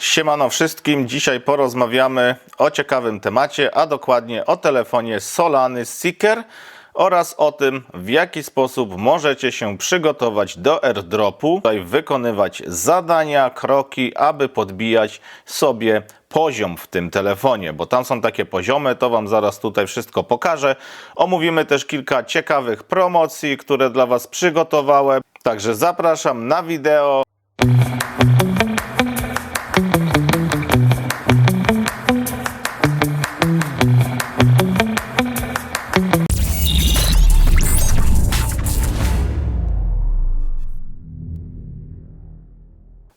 Siemano wszystkim, dzisiaj porozmawiamy o ciekawym temacie, a dokładnie o telefonie Solany Seeker oraz o tym, w jaki sposób możecie się przygotować do airdropu, tutaj wykonywać zadania, kroki, aby podbijać sobie poziom w tym telefonie, bo tam są takie poziomy, to Wam zaraz tutaj wszystko pokażę. Omówimy też kilka ciekawych promocji, które dla Was przygotowałem, także zapraszam na wideo.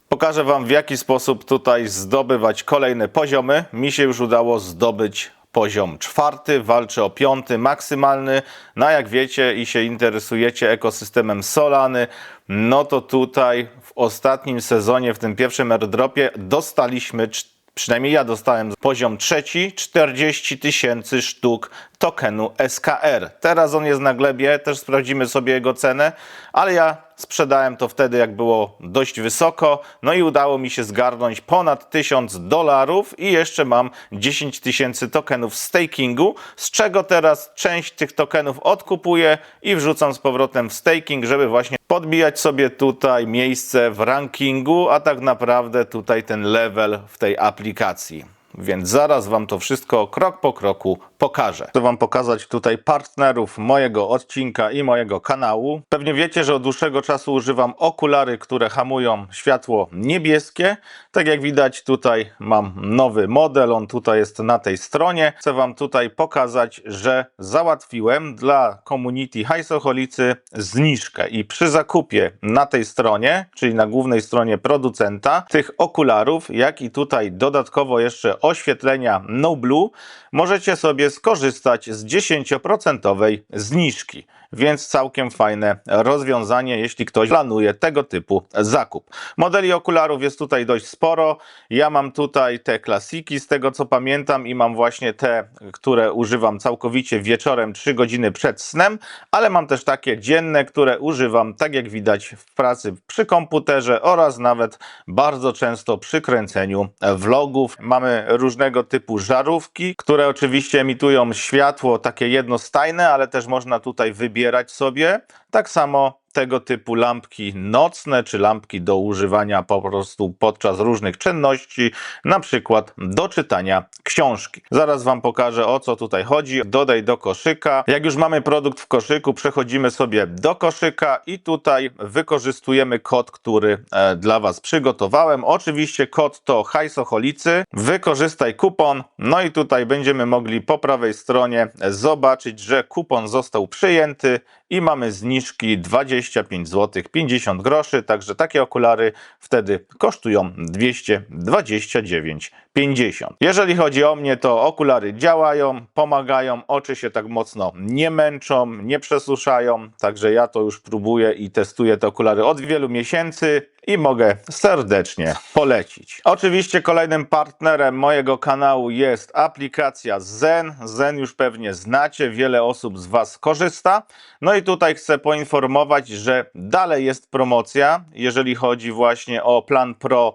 Pokażę Wam, w jaki sposób tutaj zdobywać kolejne poziomy. Mi się już udało zdobyć poziom 4, walczę o 5 maksymalny. No jak wiecie i się interesujecie ekosystemem Solany, no to tutaj w ostatnim sezonie, w tym pierwszym airdropie dostaliśmy, przynajmniej ja dostałem poziom 3, 40 000 sztuk tokenu SKR. Teraz on jest na glebie, też sprawdzimy sobie jego cenę, ale ja sprzedałem to wtedy, jak było dość wysoko, no i udało mi się zgarnąć ponad $1000 i jeszcze mam 10 000 tokenów stakingu, z czego teraz część tych tokenów odkupuję i wrzucam z powrotem w staking, żeby właśnie podbijać sobie tutaj miejsce w rankingu, a tak naprawdę tutaj ten level w tej aplikacji. Więc zaraz Wam to wszystko krok po kroku pokażę. Chcę Wam pokazać tutaj partnerów mojego odcinka i mojego kanału. Pewnie wiecie, że od dłuższego czasu używam okulary, które hamują światło niebieskie. Tak jak widać, tutaj mam nowy model, on tutaj jest na tej stronie. Chcę Wam tutaj pokazać, że załatwiłem dla community hajsoholicy zniżkę i przy zakupie na tej stronie, czyli na głównej stronie producenta tych okularów, jak i tutaj dodatkowo jeszcze oświetlenia No Blue, możecie sobie skorzystać z 10% zniżki. Więc całkiem fajne rozwiązanie, jeśli ktoś planuje tego typu zakup. Modeli okularów jest tutaj dość sporo. Ja mam tutaj te klasiki, z tego co pamiętam, i mam właśnie te, które używam całkowicie wieczorem 3 godziny przed snem, ale mam też takie dzienne, które używam, tak jak widać, w pracy przy komputerze oraz nawet bardzo często przy kręceniu vlogów. Mamy różnego typu żarówki, które oczywiście emitują światło takie jednostajne, ale też można tutaj wybierać sobie. Tak samo tego typu lampki nocne, czy lampki do używania po prostu podczas różnych czynności, na przykład do czytania książki. Zaraz Wam pokażę, o co tutaj chodzi. Dodaj do koszyka. Jak już mamy produkt w koszyku, przechodzimy sobie do koszyka i tutaj wykorzystujemy kod, który dla Was przygotowałem. Oczywiście kod to hajsoholicy. Wykorzystaj kupon. No i tutaj będziemy mogli po prawej stronie zobaczyć, że kupon został przyjęty i mamy zniżki 25 zł 50 groszy, także takie okulary wtedy kosztują 229,50. Jeżeli chodzi o mnie, to okulary działają, pomagają, oczy się tak mocno nie męczą, nie przesuszają, także ja to już próbuję i testuję te okulary od wielu miesięcy i mogę serdecznie polecić. Oczywiście kolejnym partnerem mojego kanału jest aplikacja Zen. Zen już pewnie znacie, wiele osób z Was korzysta. No i tutaj chcę poinformować, że dalej jest promocja, jeżeli chodzi właśnie o Plan Pro.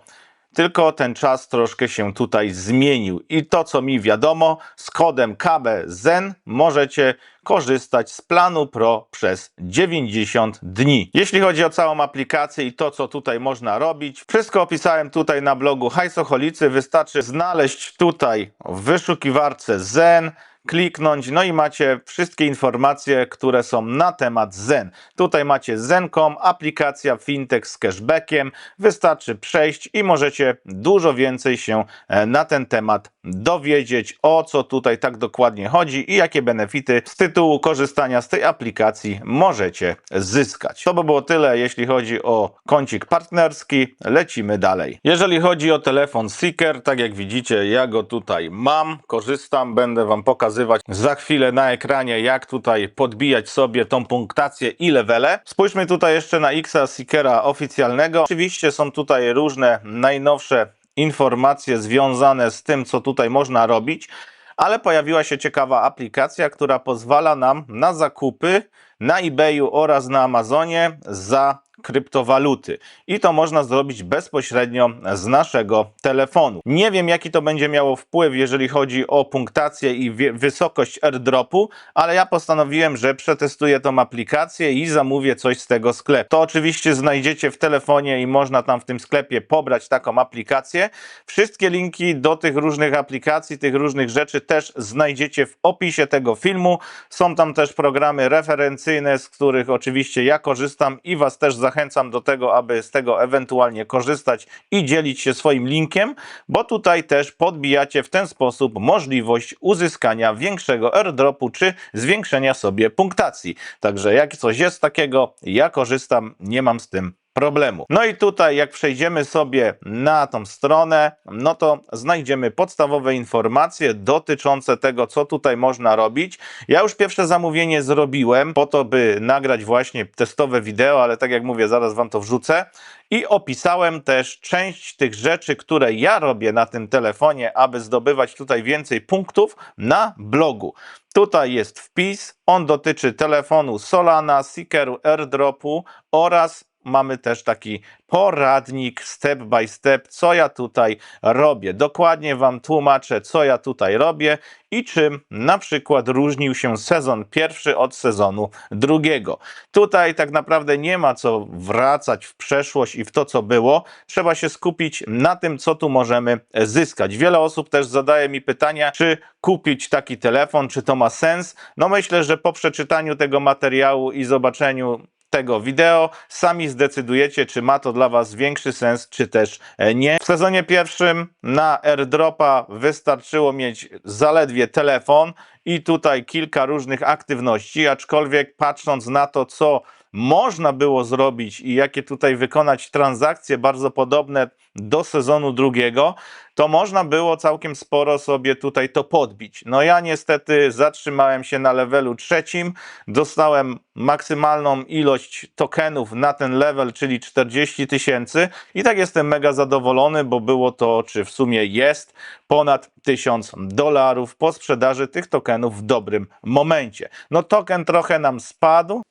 Tylko ten czas troszkę się tutaj zmienił i to, co mi wiadomo, z kodem KBZEN możecie korzystać z planu Pro przez 90 dni. Jeśli chodzi o całą aplikację i to, co tutaj można robić, wszystko opisałem tutaj na blogu Hajsoholicy. Wystarczy znaleźć tutaj w wyszukiwarce Zen, kliknąć, no i macie wszystkie informacje, które są na temat Zen. Tutaj macie Zen.com, aplikacja fintech z cashbackiem. Wystarczy przejść i możecie dużo więcej się na ten temat dowiedzieć, o co tutaj tak dokładnie chodzi i jakie benefity z tytułu korzystania z tej aplikacji możecie zyskać. To by było tyle, jeśli chodzi o kącik partnerski. Lecimy dalej. Jeżeli chodzi o telefon Seeker, tak jak widzicie, ja go tutaj mam, korzystam, będę Wam pokazywać za chwilę na ekranie, jak tutaj podbijać sobie tą punktację i levele. Spójrzmy tutaj jeszcze na Xa Seekera oficjalnego. Oczywiście są tutaj różne najnowsze informacje związane z tym, co tutaj można robić, ale pojawiła się ciekawa aplikacja, która pozwala nam na zakupy na eBayu oraz na Amazonie za kryptowaluty. I to można zrobić bezpośrednio z naszego telefonu. Nie wiem, jaki to będzie miało wpływ, jeżeli chodzi o punktację i wysokość airdropu, ale ja postanowiłem, że przetestuję tą aplikację i zamówię coś z tego sklepu. To oczywiście znajdziecie w telefonie i można tam w tym sklepie pobrać taką aplikację. Wszystkie linki do tych różnych aplikacji, tych różnych rzeczy też znajdziecie w opisie tego filmu. Są tam też programy referencyjne, z których oczywiście ja korzystam i Was też zachęcam do tego, aby z tego ewentualnie korzystać i dzielić się swoim linkiem, bo tutaj też podbijacie w ten sposób możliwość uzyskania większego airdropu czy zwiększenia sobie punktacji. Także jak coś jest takiego, ja korzystam, nie mam z tym problemu. No i tutaj jak przejdziemy sobie na tą stronę, no to znajdziemy podstawowe informacje dotyczące tego, co tutaj można robić. Ja już pierwsze zamówienie zrobiłem po to, by nagrać właśnie testowe wideo, ale tak jak mówię, zaraz Wam to wrzucę. I opisałem też część tych rzeczy, które ja robię na tym telefonie, aby zdobywać tutaj więcej punktów na blogu. Tutaj jest wpis, on dotyczy telefonu Solana, Seekeru, airdropu oraz mamy też taki poradnik step by step, co ja tutaj robię. Dokładnie Wam tłumaczę, co ja tutaj robię i czym na przykład różnił się sezon pierwszy od sezonu drugiego. Tutaj tak naprawdę nie ma co wracać w przeszłość i w to, co było. Trzeba się skupić na tym, co tu możemy zyskać. Wiele osób też zadaje mi pytania, czy kupić taki telefon, czy to ma sens. No myślę, że po przeczytaniu tego materiału i zobaczeniu tego wideo sami zdecydujecie, czy ma to dla Was większy sens, czy też nie. W sezonie pierwszym na airdropa wystarczyło mieć zaledwie telefon i tutaj kilka różnych aktywności, aczkolwiek patrząc na to, co można było zrobić i jakie tutaj wykonać transakcje bardzo podobne do sezonu drugiego, to można było całkiem sporo sobie tutaj to podbić. No ja niestety zatrzymałem się na levelu trzecim, dostałem maksymalną ilość tokenów na ten level, czyli 40 000 i tak jestem mega zadowolony, bo było to, czy w sumie jest, ponad $1000 po sprzedaży tych tokenów w dobrym momencie. No token trochę nam spadł.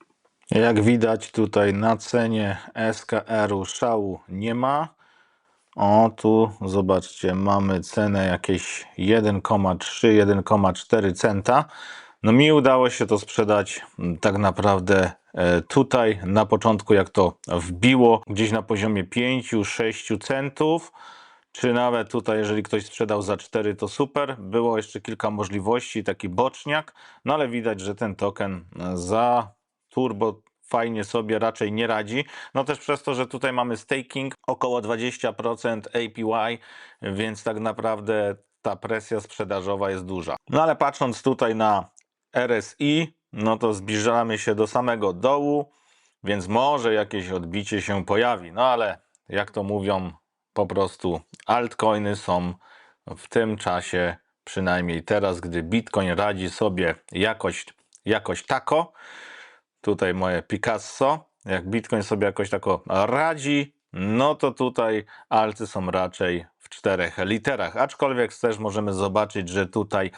Jak widać tutaj na cenie SKR-u szału nie ma. O, tu zobaczcie, mamy cenę jakieś 1,3-1,4 centa. No mi udało się to sprzedać tak naprawdę tutaj na początku, jak to wbiło, gdzieś na poziomie 5-6 centów. Czy nawet tutaj, jeżeli ktoś sprzedał za 4, to super. Było jeszcze kilka możliwości, taki boczniak, no ale widać, że ten token za turbo fajnie sobie raczej nie radzi. No też przez to, że tutaj mamy staking, około 20% APY, więc tak naprawdę ta presja sprzedażowa jest duża. No ale patrząc tutaj na RSI, no to zbliżamy się do samego dołu, więc może jakieś odbicie się pojawi. No ale jak to mówią, po prostu altcoiny są w tym czasie, przynajmniej teraz, gdy Bitcoin radzi sobie jakoś tako. Tutaj moje Picasso. Jak Bitcoin sobie jakoś tako radzi, no to tutaj alty są raczej w 4 literach. Aczkolwiek też możemy zobaczyć, że tutaj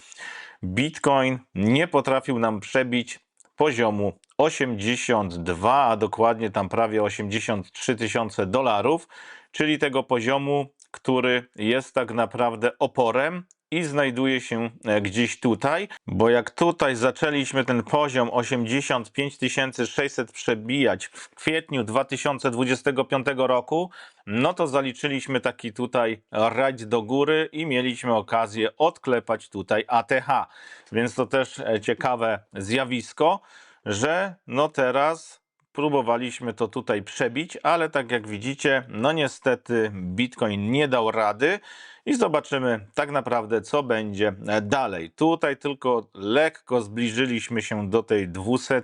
Bitcoin nie potrafił nam przebić poziomu 82, a dokładnie tam prawie 83 000 dolarów, czyli tego poziomu, który jest tak naprawdę oporem i znajduje się gdzieś tutaj, bo jak tutaj zaczęliśmy ten poziom 85 600 przebijać w kwietniu 2025 roku, no to zaliczyliśmy taki tutaj rajd do góry i mieliśmy okazję odklepać tutaj ATH. Więc to też ciekawe zjawisko, że no teraz próbowaliśmy to tutaj przebić, ale tak jak widzicie, no niestety Bitcoin nie dał rady i zobaczymy tak naprawdę, co będzie dalej. Tutaj tylko lekko zbliżyliśmy się do tej 200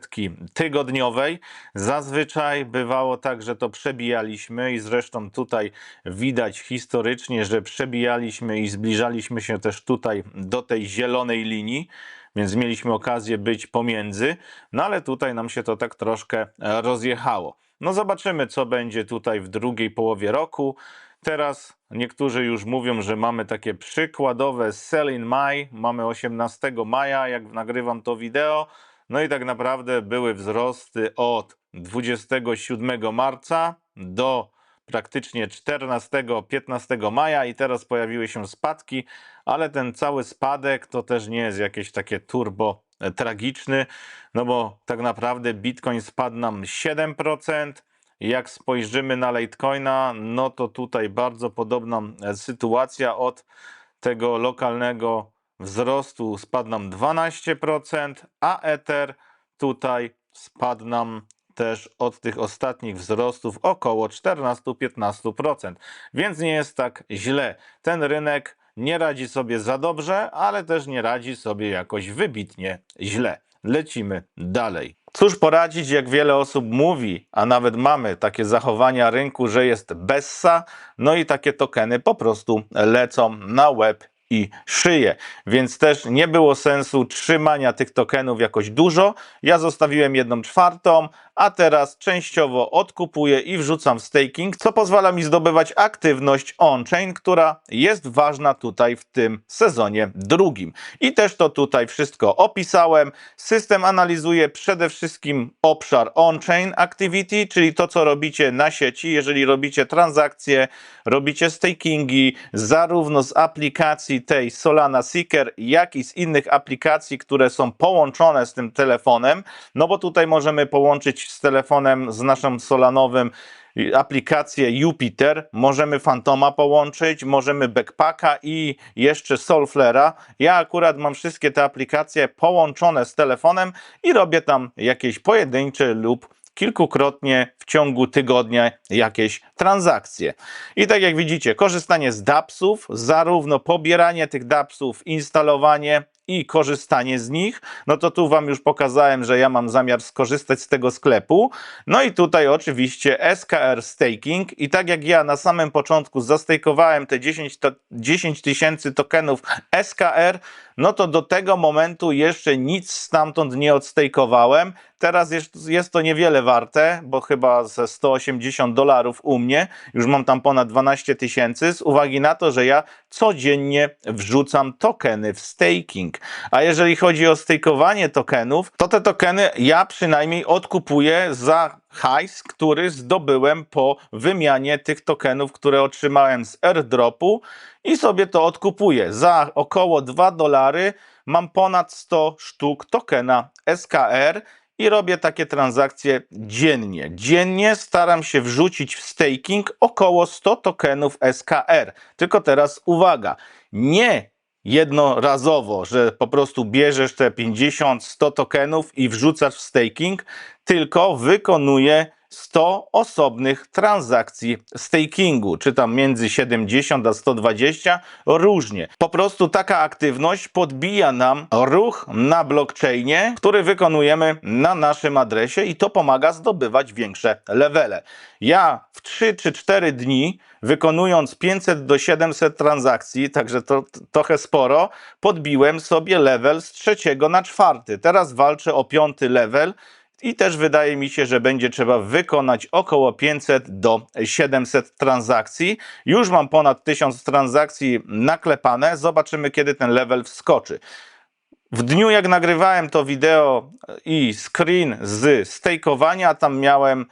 tygodniowej. Zazwyczaj bywało tak, że to przebijaliśmy i zresztą tutaj widać historycznie, że przebijaliśmy i zbliżaliśmy się też tutaj do tej zielonej linii, więc mieliśmy okazję być pomiędzy, no ale tutaj nam się to tak troszkę rozjechało. No zobaczymy, co będzie tutaj w drugiej połowie roku. Teraz niektórzy już mówią, że mamy takie przykładowe sell in May, mamy 18 maja, jak nagrywam to wideo, no i tak naprawdę były wzrosty od 27 marca do praktycznie 14-15 maja i teraz pojawiły się spadki, ale ten cały spadek to też nie jest jakieś takie turbo tragiczny, no bo tak naprawdę Bitcoin spadł nam 7%. Jak spojrzymy na Litecoina, no to tutaj bardzo podobna sytuacja. Od tego lokalnego wzrostu spadł nam 12%, a Ether tutaj spadł nam też od tych ostatnich wzrostów około 14-15%, więc nie jest tak źle. Ten rynek nie radzi sobie za dobrze, ale też nie radzi sobie jakoś wybitnie źle. Lecimy dalej. Cóż poradzić, jak wiele osób mówi, a nawet mamy takie zachowania rynku, że jest bessa, no i takie tokeny po prostu lecą na łeb i szyję, więc też nie było sensu trzymania tych tokenów jakoś dużo. Ja zostawiłem 1/4, a teraz częściowo odkupuję i wrzucam w staking, co pozwala mi zdobywać aktywność on-chain, która jest ważna tutaj w tym sezonie drugim. I też to tutaj wszystko opisałem. System analizuje przede wszystkim obszar on-chain activity, czyli to, co robicie na sieci. Jeżeli robicie transakcje, robicie stakingi, zarówno z aplikacji tej Solana Seeker, jak i z innych aplikacji, które są połączone z tym telefonem, no bo tutaj możemy połączyć z telefonem, z naszym solanowym aplikację Jupiter, możemy Fantoma połączyć, możemy Backpacka i jeszcze Solflera. Ja akurat mam wszystkie te aplikacje połączone z telefonem i robię tam jakieś pojedyncze lub kilkukrotnie w ciągu tygodnia jakieś transakcje. I tak jak widzicie, korzystanie z dAppsów, zarówno pobieranie tych dAppsów, instalowanie i korzystanie z nich, no to tu Wam już pokazałem, że ja mam zamiar skorzystać z tego sklepu. No i tutaj oczywiście SKR Staking i tak jak ja na samym początku zastajkowałem te 10 tysięcy tokenów SKR, no to do tego momentu jeszcze nic stamtąd nie odstejkowałem. Teraz jest to niewiele warte, bo chyba ze $180 u mnie, już mam tam ponad 12 tysięcy, z uwagi na to, że ja codziennie wrzucam tokeny w staking. A jeżeli chodzi o stakeowanie tokenów, to te tokeny ja przynajmniej odkupuję za hajs, który zdobyłem po wymianie tych tokenów, które otrzymałem z airdropu i sobie to odkupuję. Za około $2 mam ponad 100 sztuk tokena SKR i robię takie transakcje dziennie. Dziennie staram się wrzucić w staking około 100 tokenów SKR. Tylko teraz uwaga, nie jednorazowo, że po prostu bierzesz te 50-100 tokenów i wrzucasz w staking, tylko wykonuję 100 osobnych transakcji stakingu, czy tam między 70 a 120, różnie. Po prostu taka aktywność podbija nam ruch na blockchainie, który wykonujemy na naszym adresie i to pomaga zdobywać większe levele. Ja w 3 czy 4 dni, wykonując 500 do 700 transakcji, także to trochę sporo, podbiłem sobie level z 3 na 4. Teraz walczę o 5 level. I też wydaje mi się, że będzie trzeba wykonać około 500 do 700 transakcji. Już mam ponad 1000 transakcji naklepane. Zobaczymy, kiedy ten level wskoczy. W dniu, jak nagrywałem to wideo i screen z stakeowania, tam miałem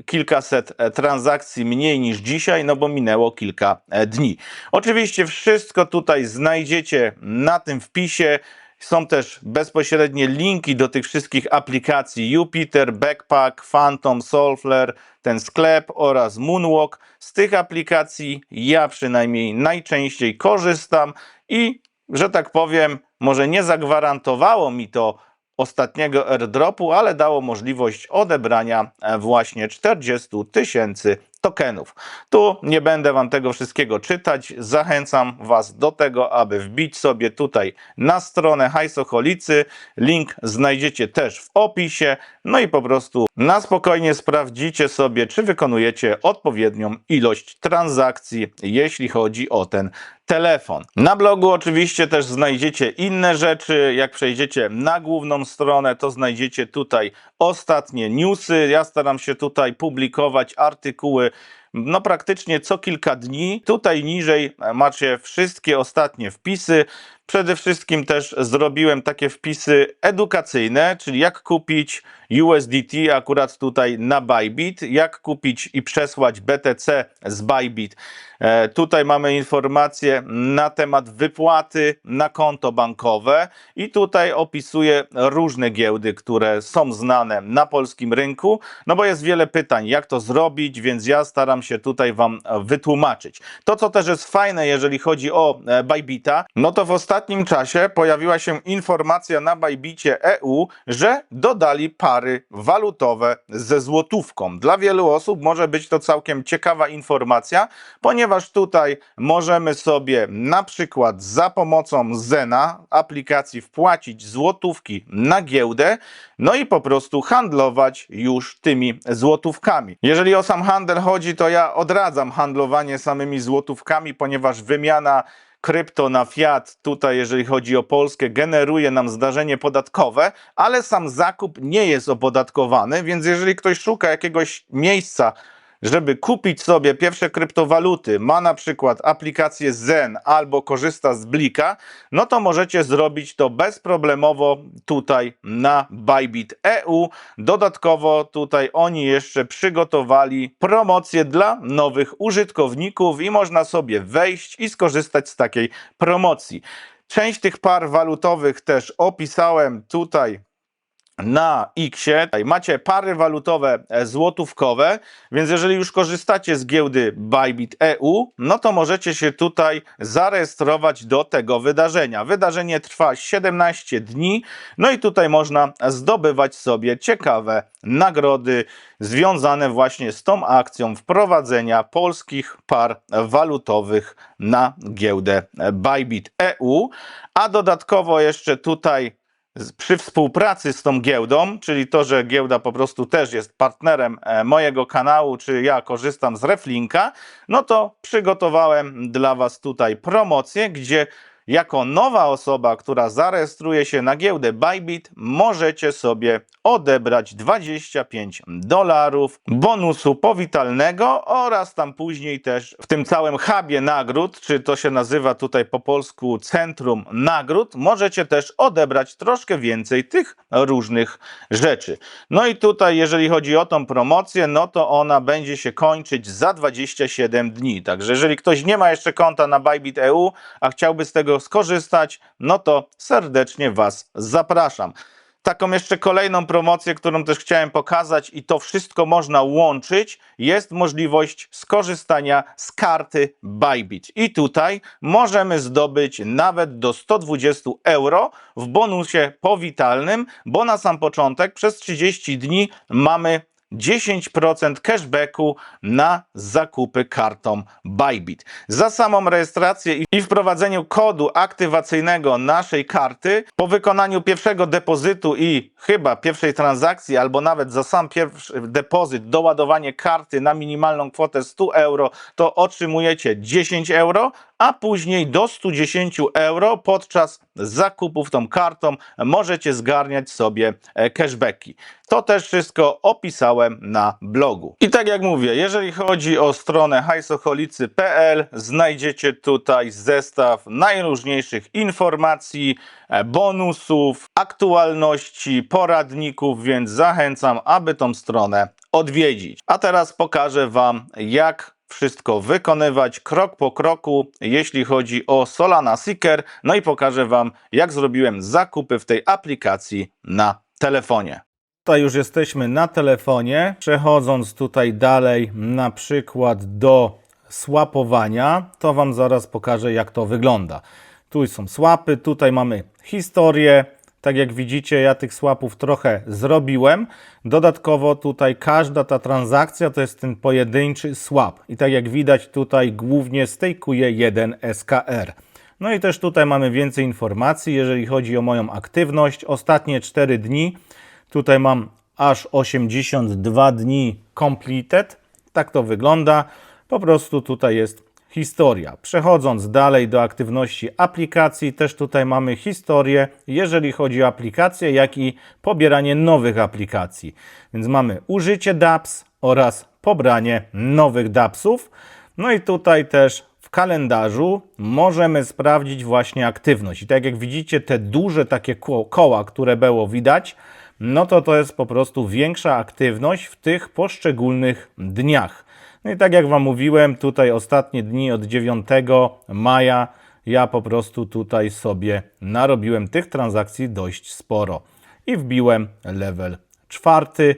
kilkaset transakcji mniej niż dzisiaj, no bo minęło kilka dni. Oczywiście wszystko tutaj znajdziecie na tym wpisie. Są też bezpośrednie linki do tych wszystkich aplikacji Jupiter, Backpack, Phantom, Solflare, ten sklep oraz Moonwalk. Z tych aplikacji ja przynajmniej najczęściej korzystam i, że tak powiem, może nie zagwarantowało mi to ostatniego airdropu, ale dało możliwość odebrania właśnie 40 tysięcy tokenów. Tu nie będę Wam tego wszystkiego czytać. Zachęcam Was do tego, aby wbić sobie tutaj na stronę Hajsoholicy. Link znajdziecie też w opisie. No i po prostu na spokojnie sprawdzicie sobie, czy wykonujecie odpowiednią ilość transakcji, jeśli chodzi o ten telefon. Na blogu oczywiście też znajdziecie inne rzeczy. Jak przejdziecie na główną stronę, to znajdziecie tutaj ostatnie newsy. Ja staram się tutaj publikować artykuły no praktycznie co kilka dni. Tutaj niżej macie wszystkie ostatnie wpisy. Przede wszystkim też zrobiłem takie wpisy edukacyjne, czyli jak kupić USDT akurat tutaj na Bybit, jak kupić i przesłać BTC z Bybit. Tutaj mamy informacje na temat wypłaty na konto bankowe i tutaj opisuję różne giełdy, które są znane na polskim rynku, no bo jest wiele pytań, jak to zrobić, więc ja staram się tutaj Wam wytłumaczyć. To, co też jest fajne, jeżeli chodzi o Bybita, no to w ostatnim czasie pojawiła się informacja na Bybicie EU, że dodali pary walutowe ze złotówką. Dla wielu osób może być to całkiem ciekawa informacja, ponieważ tutaj możemy sobie na przykład za pomocą Zena aplikacji wpłacić złotówki na giełdę, no i po prostu handlować już tymi złotówkami. Jeżeli o sam handel chodzi, to ja odradzam handlowanie samymi złotówkami, ponieważ wymiana krypto na fiat, tutaj jeżeli chodzi o Polskę, generuje nam zdarzenie podatkowe, ale sam zakup nie jest opodatkowany, więc jeżeli ktoś szuka jakiegoś miejsca, żeby kupić sobie pierwsze kryptowaluty, ma na przykład aplikację Zen albo korzysta z Blika, no to możecie zrobić to bezproblemowo tutaj na Bybit EU. Dodatkowo tutaj oni jeszcze przygotowali promocję dla nowych użytkowników i można sobie wejść i skorzystać z takiej promocji. Część tych par walutowych też opisałem tutaj na X-ie. Macie pary walutowe złotówkowe, więc jeżeli już korzystacie z giełdy Bybit EU, no to możecie się tutaj zarejestrować do tego wydarzenia. Wydarzenie trwa 17 dni, no i tutaj można zdobywać sobie ciekawe nagrody związane właśnie z tą akcją wprowadzenia polskich par walutowych na giełdę Bybit EU, a dodatkowo jeszcze tutaj przy współpracy z tą giełdą, czyli to, że giełda po prostu też jest partnerem mojego kanału, czy ja korzystam z Reflinka, no to przygotowałem dla Was tutaj promocję, gdzie jako nowa osoba, która zarejestruje się na giełdę Bybit, możecie sobie odebrać $25 bonusu powitalnego oraz tam później też w tym całym hubie nagród, czy to się nazywa tutaj po polsku Centrum Nagród, możecie też odebrać troszkę więcej tych różnych rzeczy. No i tutaj jeżeli chodzi o tą promocję, no to ona będzie się kończyć za 27 dni. Także jeżeli ktoś nie ma jeszcze konta na Bybit EU, a chciałby z tego skorzystać, no to serdecznie Was zapraszam. Taką jeszcze kolejną promocję, którą też chciałem pokazać i to wszystko można łączyć, jest możliwość skorzystania z karty Bybit. I tutaj możemy zdobyć nawet do 120 euro w bonusie powitalnym, bo na sam początek przez 30 dni mamy 10% cashbacku na zakupy kartą Bybit. Za samą rejestrację i wprowadzeniu kodu aktywacyjnego naszej karty, po wykonaniu pierwszego depozytu i chyba pierwszej transakcji, albo nawet za sam pierwszy depozyt, doładowanie karty na minimalną kwotę 100 euro, to otrzymujecie 10 euro, a później do 110 euro podczas zakupów tą kartą możecie zgarniać sobie cashbacki. To też wszystko opisałem na blogu. I tak jak mówię, jeżeli chodzi o stronę hajsoholicy.pl, znajdziecie tutaj zestaw najróżniejszych informacji, bonusów, aktualności, poradników, więc zachęcam, aby tą stronę odwiedzić. A teraz pokażę Wam, jak wszystko wykonywać krok po kroku, jeśli chodzi o Solana Seeker. No i pokażę Wam, jak zrobiłem zakupy w tej aplikacji na telefonie. Tutaj już jesteśmy na telefonie. Przechodząc tutaj dalej, na przykład do swapowania, to Wam zaraz pokażę, jak to wygląda. Tu są swapy, tutaj mamy historię. Tak jak widzicie, ja tych swapów trochę zrobiłem. Dodatkowo tutaj każda ta transakcja to jest ten pojedynczy swap. I tak jak widać, tutaj głównie stejkuje 1 SKR. No i też tutaj mamy więcej informacji, jeżeli chodzi o moją aktywność. Ostatnie 4 dni. Tutaj mam aż 82 dni completed. Tak to wygląda. Po prostu tutaj jest historia. Przechodząc dalej do aktywności aplikacji, też tutaj mamy historię, jeżeli chodzi o aplikacje, jak i pobieranie nowych aplikacji. Więc mamy użycie dApps oraz pobranie nowych dApsów. No i tutaj też w kalendarzu możemy sprawdzić właśnie aktywność. I tak jak widzicie, te duże takie koła, które było widać, no to jest po prostu większa aktywność w tych poszczególnych dniach. No i tak jak Wam mówiłem, tutaj ostatnie dni od 9 maja ja po prostu tutaj sobie narobiłem tych transakcji dość sporo i wbiłem level 4.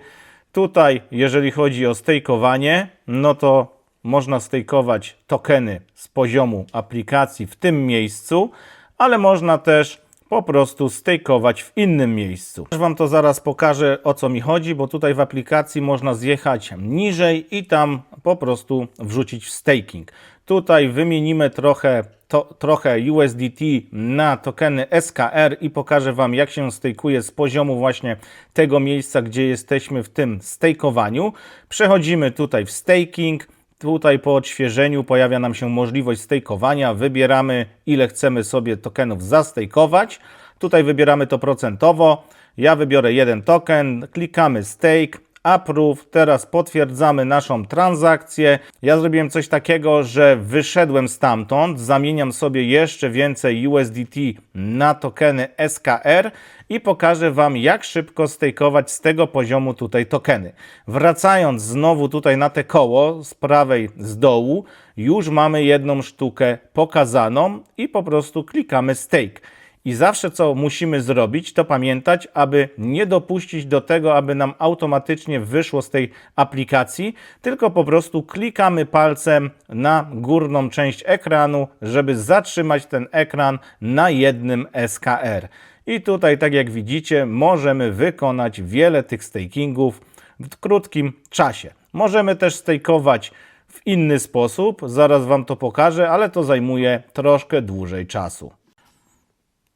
Tutaj, jeżeli chodzi o stejkowanie, no to można stejkować tokeny z poziomu aplikacji w tym miejscu, ale można też po prostu stejkować w innym miejscu. Też Wam to zaraz pokażę, o co mi chodzi, bo tutaj w aplikacji można zjechać niżej i tam po prostu wrzucić w staking. Tutaj wymienimy trochę USDT na tokeny SKR i pokażę Wam, jak się stejkuje z poziomu właśnie tego miejsca, gdzie jesteśmy w tym stejkowaniu. Przechodzimy tutaj w staking. Tutaj po odświeżeniu pojawia nam się możliwość stejkowania. Wybieramy, ile chcemy sobie tokenów zastejkować. Tutaj wybieramy to procentowo. Ja wybiorę jeden token, klikamy stake, approve. Teraz potwierdzamy naszą transakcję. Ja zrobiłem coś takiego, że wyszedłem stamtąd, zamieniam sobie jeszcze więcej USDT na tokeny SKR i pokażę Wam, jak szybko stejkować z tego poziomu tutaj tokeny. Wracając znowu tutaj na te koło z prawej z dołu, już mamy jedną sztukę pokazaną i po prostu klikamy stake. I zawsze co musimy zrobić, to pamiętać, aby nie dopuścić do tego, aby nam automatycznie wyszło z tej aplikacji, tylko po prostu klikamy palcem na górną część ekranu, żeby zatrzymać ten ekran na jednym SKR. I tutaj, tak jak widzicie, możemy wykonać wiele tych stakingów w krótkim czasie. Możemy też stakeować w inny sposób, zaraz Wam to pokażę, ale to zajmuje troszkę dłużej czasu.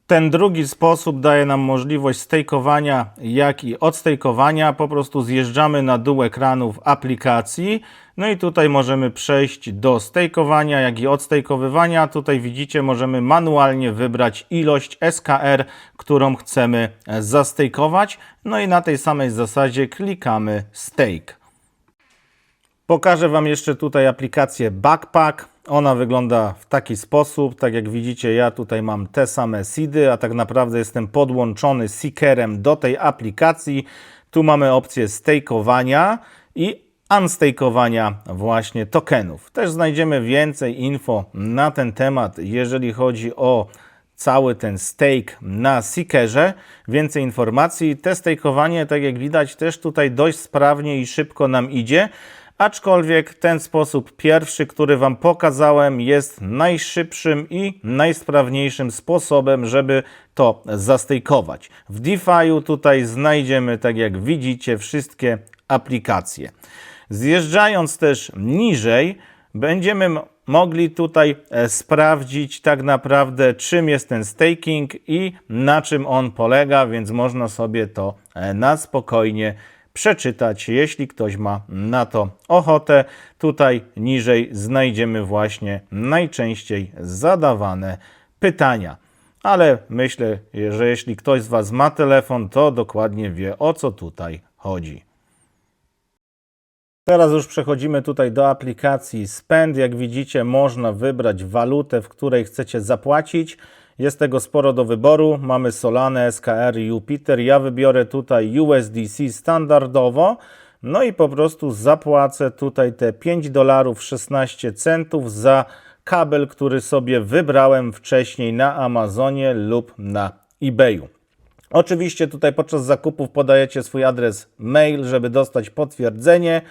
Ten drugi sposób daje nam możliwość stejkowania, jak i odstejkowania. Po prostu zjeżdżamy na dół ekranu w aplikacji. No i tutaj możemy przejść do stejkowania, jak i odstejkowywania. Tutaj widzicie, możemy manualnie wybrać ilość SKR, którą chcemy zastejkować. No i na tej samej zasadzie klikamy stake. Pokażę Wam jeszcze tutaj aplikację Backpack. Ona wygląda w taki sposób. Tak jak widzicie, ja tutaj mam te same seedy, a tak naprawdę jestem podłączony seekerem do tej aplikacji. Tu mamy opcję stakeowania i unstakeowania właśnie tokenów. Też znajdziemy więcej info na ten temat, jeżeli chodzi o cały ten stake na seekerze. Więcej informacji. Te stakeowanie, tak jak widać, też tutaj dość sprawnie i szybko nam idzie. Aczkolwiek ten sposób pierwszy, który Wam pokazałem, jest najszybszym i najsprawniejszym sposobem, żeby to zastejkować. W DeFi'u tutaj znajdziemy, tak jak widzicie, wszystkie aplikacje. Zjeżdżając też niżej, będziemy mogli tutaj sprawdzić tak naprawdę, czym jest ten staking i na czym on polega, więc można sobie to na spokojnie przeczytać, jeśli ktoś ma na to ochotę. Tutaj niżej znajdziemy właśnie najczęściej zadawane pytania. Ale myślę, że jeśli ktoś z Was ma telefon, to dokładnie wie, o co tutaj chodzi. Teraz już przechodzimy tutaj do aplikacji Spend. Jak widzicie, można wybrać walutę, w której chcecie zapłacić. Jest tego sporo do wyboru. Mamy Solana, SKR i Jupiter. Ja wybiorę tutaj USDC standardowo. No i po prostu zapłacę tutaj te $5,16 za kabel, który sobie wybrałem wcześniej na Amazonie lub na eBayu. Oczywiście tutaj podczas zakupów podajecie swój adres mail, żeby dostać potwierdzenie,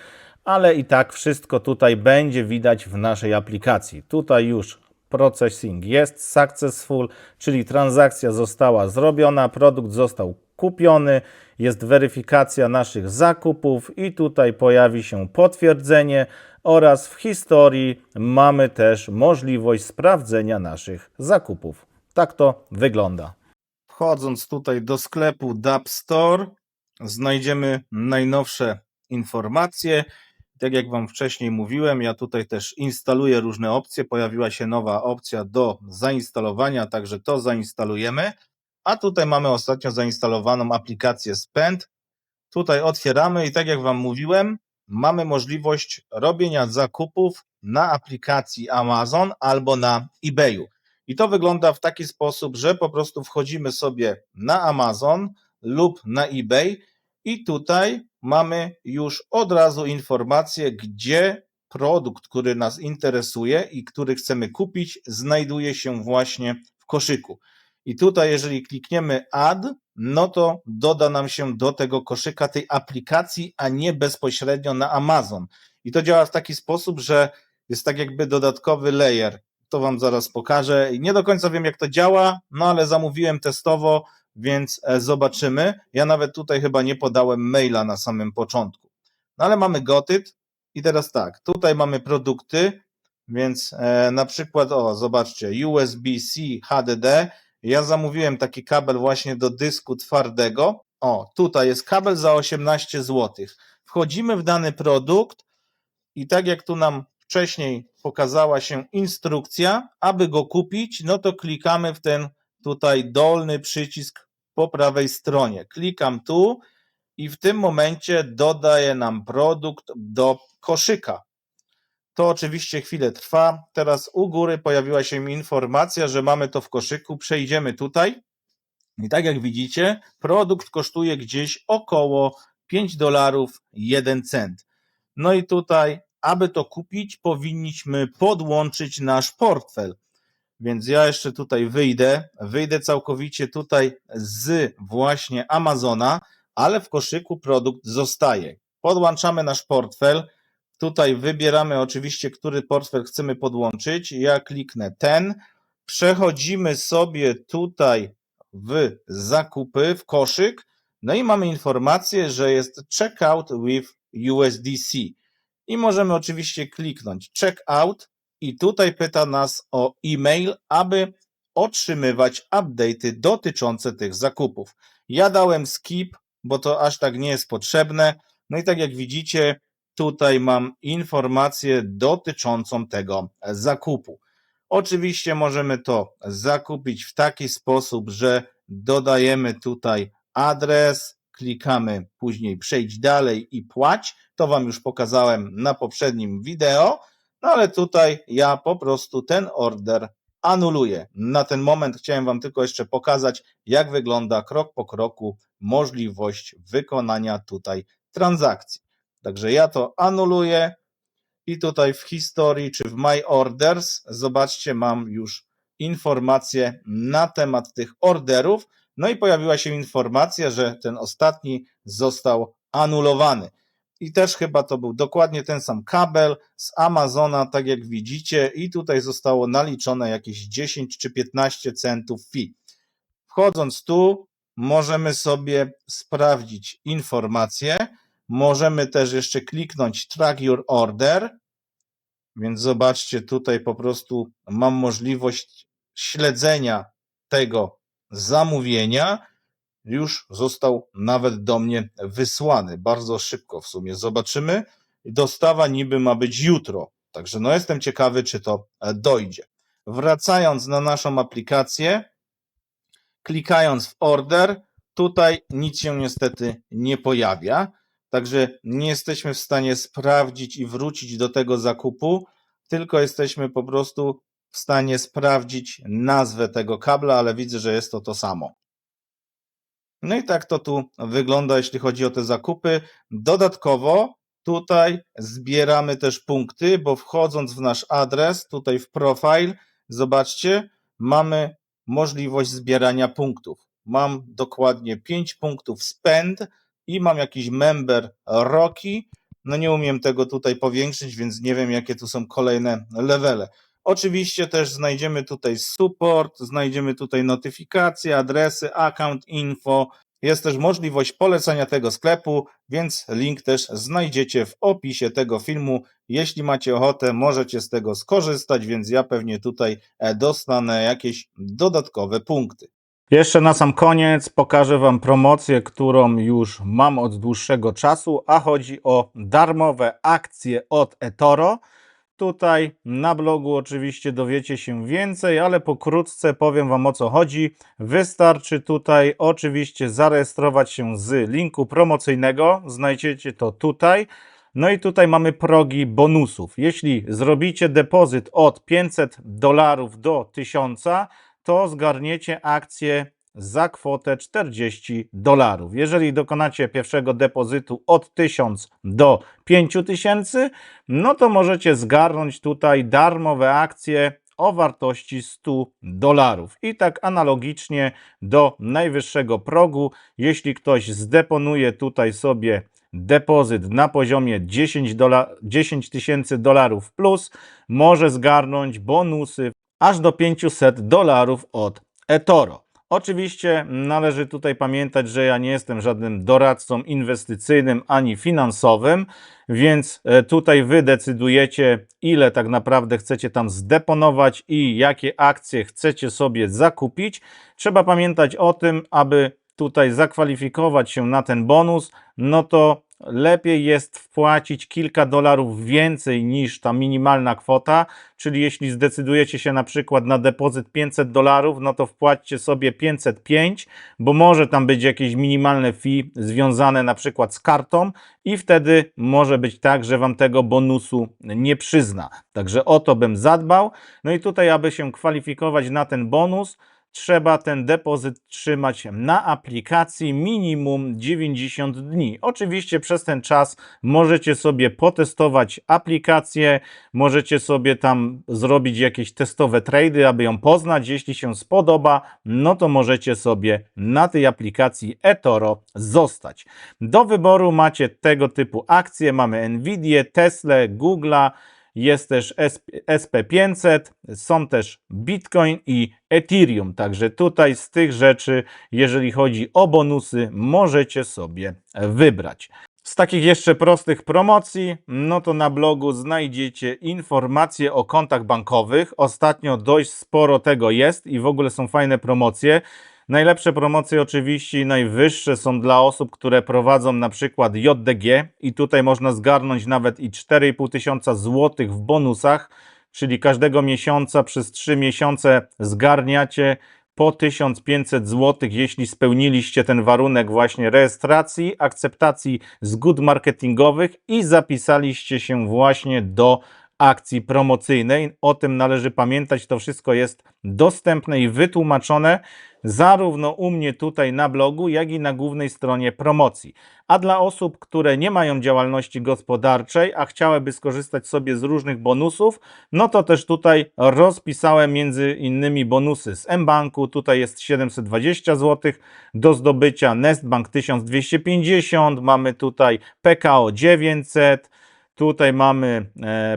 ale i tak wszystko tutaj będzie widać w naszej aplikacji. Tutaj już processing jest successful, czyli transakcja została zrobiona, produkt został kupiony, jest weryfikacja naszych zakupów i tutaj pojawi się potwierdzenie oraz w historii mamy też możliwość sprawdzenia naszych zakupów. Tak to wygląda. Wchodząc tutaj do sklepu Dap Store, znajdziemy najnowsze informacje. Tak jak Wam wcześniej mówiłem, ja tutaj też instaluję różne opcje. Pojawiła się nowa opcja do zainstalowania, także to zainstalujemy. A tutaj mamy ostatnio zainstalowaną aplikację Spend. Tutaj otwieramy i tak jak Wam mówiłem, mamy możliwość robienia zakupów na aplikacji Amazon albo na eBayu. I to wygląda w taki sposób, że po prostu wchodzimy sobie na Amazon lub na eBay i tutaj mamy już od razu informację, gdzie produkt, który nas interesuje i który chcemy kupić, znajduje się właśnie w koszyku. I tutaj, jeżeli klikniemy Add, no to doda nam się do tego koszyka tej aplikacji, a nie bezpośrednio na Amazon. I to działa w taki sposób, że jest tak jakby dodatkowy layer. To Wam zaraz pokażę. Nie do końca wiem, jak to działa, no ale zamówiłem testowo, więc zobaczymy. Ja nawet tutaj chyba nie podałem maila na samym początku. No ale mamy Got It i teraz tak, tutaj mamy produkty, więc na przykład, zobaczcie, USB-C HDD. Ja zamówiłem taki kabel właśnie do dysku twardego. Tutaj jest kabel za 18 zł. Wchodzimy w dany produkt i tak jak tu nam wcześniej pokazała się instrukcja, aby go kupić, no to klikamy w ten tutaj dolny przycisk po prawej stronie. Klikam tu i w tym momencie dodaje nam produkt do koszyka. To oczywiście chwilę trwa. Teraz u góry pojawiła się informacja, że mamy to w koszyku. Przejdziemy tutaj i tak jak widzicie, produkt kosztuje gdzieś około $5.01. No i tutaj, aby to kupić, powinniśmy podłączyć nasz portfel. Więc ja jeszcze tutaj wyjdę całkowicie tutaj z właśnie Amazona, ale w koszyku produkt zostaje. Podłączamy nasz portfel. Tutaj wybieramy oczywiście, który portfel chcemy podłączyć. Ja kliknę ten. Przechodzimy sobie tutaj w zakupy, w koszyk. No i mamy informację, że jest checkout with USDC. I możemy oczywiście kliknąć checkout i tutaj pyta nas o e-mail, aby otrzymywać update'y dotyczące tych zakupów. Ja dałem skip, bo to aż tak nie jest potrzebne. No i tak jak widzicie, tutaj mam informację dotyczącą tego zakupu. Oczywiście możemy to zakupić w taki sposób, że dodajemy tutaj adres, klikamy później przejdź dalej i płać. To Wam już pokazałem na poprzednim wideo, no ale tutaj ja po prostu ten order anuluję. Na ten moment chciałem Wam tylko jeszcze pokazać, jak wygląda krok po kroku możliwość wykonania tutaj transakcji. Także ja to anuluję i tutaj w historii czy w My Orders, zobaczcie, mam już informacje na temat tych orderów. No i pojawiła się informacja, że ten ostatni został anulowany. I też chyba to był dokładnie ten sam kabel z Amazona, tak jak widzicie, i tutaj zostało naliczone jakieś 10 czy 15 centów fee. Wchodząc tu, możemy sobie sprawdzić informacje. Możemy też jeszcze kliknąć Track Your Order. Więc zobaczcie, tutaj po prostu mam możliwość śledzenia tego zamówienia. Już został nawet do mnie wysłany. Bardzo szybko w sumie. Zobaczymy. Dostawa niby ma być jutro. Także no jestem ciekawy, czy to dojdzie. Wracając na naszą aplikację, klikając w order, tutaj nic się niestety nie pojawia. Także nie jesteśmy w stanie sprawdzić i wrócić do tego zakupu, tylko jesteśmy po prostu w stanie sprawdzić nazwę tego kabla, ale widzę, że jest to to samo. No i tak to tu wygląda, jeśli chodzi o te zakupy. Dodatkowo tutaj zbieramy też punkty, bo wchodząc w nasz adres, tutaj w profile, zobaczcie, mamy możliwość zbierania punktów. Mam dokładnie 5 punktów spend i mam jakiś member Rocky. No nie umiem tego tutaj powiększyć, więc nie wiem, jakie tu są kolejne levele. Oczywiście też znajdziemy tutaj support, znajdziemy tutaj notyfikacje, adresy, account info. Jest też możliwość polecania tego sklepu, więc link też znajdziecie w opisie tego filmu. Jeśli macie ochotę, możecie z tego skorzystać, więc ja pewnie tutaj dostanę jakieś dodatkowe punkty. Jeszcze na sam koniec pokażę Wam promocję, którą już mam od dłuższego czasu, a chodzi o darmowe akcje od eToro. Tutaj na blogu oczywiście dowiecie się więcej, ale pokrótce powiem Wam, o co chodzi. Wystarczy tutaj oczywiście zarejestrować się z linku promocyjnego, znajdziecie to tutaj. No i tutaj mamy progi bonusów. Jeśli zrobicie depozyt od $500 do 1000, to zgarniecie akcję za kwotę $40. Jeżeli dokonacie pierwszego depozytu od 1000 do 5000, no to możecie zgarnąć tutaj darmowe akcje o wartości $100. I tak analogicznie do najwyższego progu, jeśli ktoś zdeponuje tutaj sobie depozyt na poziomie $10,000 plus, może zgarnąć bonusy aż do $500 od eToro. Oczywiście należy tutaj pamiętać, że ja nie jestem żadnym doradcą inwestycyjnym ani finansowym, więc tutaj wy decydujecie, ile tak naprawdę chcecie tam zdeponować i jakie akcje chcecie sobie zakupić. Trzeba pamiętać o tym, aby tutaj zakwalifikować się na ten bonus, no to lepiej jest wpłacić kilka dolarów więcej niż ta minimalna kwota, czyli jeśli zdecydujecie się na przykład na depozyt $500, no to wpłaćcie sobie 505, bo może tam być jakieś minimalne fee związane na przykład z kartą i wtedy może być tak, że wam tego bonusu nie przyzna. Także o to bym zadbał. No i tutaj, aby się kwalifikować na ten bonus, trzeba ten depozyt trzymać na aplikacji minimum 90 dni. Oczywiście przez ten czas możecie sobie potestować aplikację, możecie sobie tam zrobić jakieś testowe trady, aby ją poznać. Jeśli się spodoba, no to możecie sobie na tej aplikacji eToro zostać. Do wyboru macie tego typu akcje. Mamy Nvidia, Tesla, Google'a, jest też SP500, są też Bitcoin i Ethereum. Także tutaj z tych rzeczy, jeżeli chodzi o bonusy, możecie sobie wybrać. Z takich jeszcze prostych promocji, no to na blogu znajdziecie informacje o kontach bankowych. Ostatnio dość sporo tego jest i w ogóle są fajne promocje. Najlepsze promocje oczywiście i najwyższe są dla osób, które prowadzą na przykład JDG i tutaj można zgarnąć nawet i 4500 zł w bonusach, czyli każdego miesiąca przez 3 miesiące zgarniacie po 1500 zł, jeśli spełniliście ten warunek właśnie rejestracji, akceptacji zgód marketingowych i zapisaliście się właśnie do akcji promocyjnej. O tym należy pamiętać, to wszystko jest dostępne i wytłumaczone zarówno u mnie tutaj na blogu, jak i na głównej stronie promocji. A dla osób, które nie mają działalności gospodarczej, a chciałyby skorzystać sobie z różnych bonusów, no to też tutaj rozpisałem między innymi bonusy z mBanku, tutaj jest 720 zł do zdobycia, Nestbank 1250, mamy tutaj PKO 900, tutaj mamy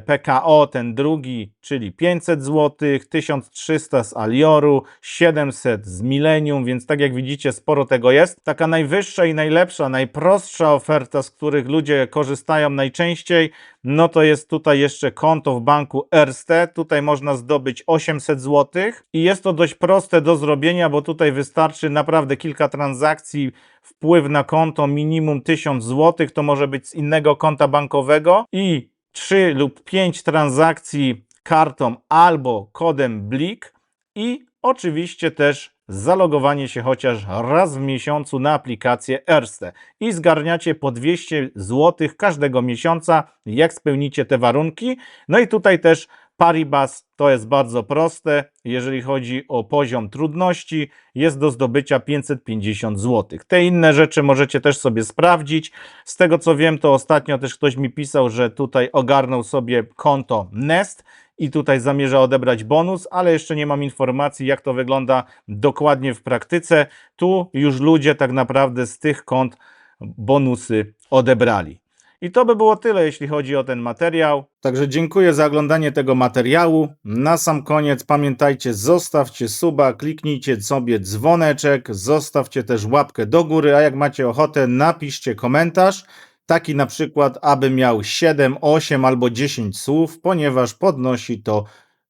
PKO, ten drugi, czyli 500 zł, 1300 z Alioru, 700 z Millennium, więc tak jak widzicie sporo tego jest. Taka najwyższa i najlepsza, najprostsza oferta, z których ludzie korzystają najczęściej, no to jest tutaj jeszcze konto w banku Erste. Tutaj można zdobyć 800 zł i jest to dość proste do zrobienia, bo tutaj wystarczy naprawdę kilka transakcji, wpływ na konto minimum 1000 zł, to może być z innego konta bankowego i 3 lub 5 transakcji kartą albo kodem BLIK i oczywiście też zalogowanie się chociaż raz w miesiącu na aplikację Erste i zgarniacie po 200 zł każdego miesiąca, jak spełnicie te warunki. No i tutaj też Paribas, to jest bardzo proste, jeżeli chodzi o poziom trudności, jest do zdobycia 550 zł. Te inne rzeczy możecie też sobie sprawdzić. Z tego co wiem, to ostatnio też ktoś mi pisał, że tutaj ogarnął sobie konto Nest i tutaj zamierza odebrać bonus, ale jeszcze nie mam informacji, jak to wygląda dokładnie w praktyce. Tu już ludzie tak naprawdę z tych kont bonusy odebrali. I to by było tyle, jeśli chodzi o ten materiał. Także dziękuję za oglądanie tego materiału. Na sam koniec pamiętajcie, zostawcie suba, kliknijcie sobie dzwoneczek, zostawcie też łapkę do góry, a jak macie ochotę, napiszcie komentarz. Taki na przykład, aby miał 7, 8 albo 10 słów, ponieważ podnosi to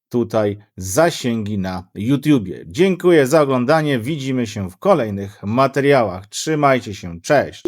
tutaj zasięgi na YouTubie. Dziękuję za oglądanie, widzimy się w kolejnych materiałach. Trzymajcie się, cześć!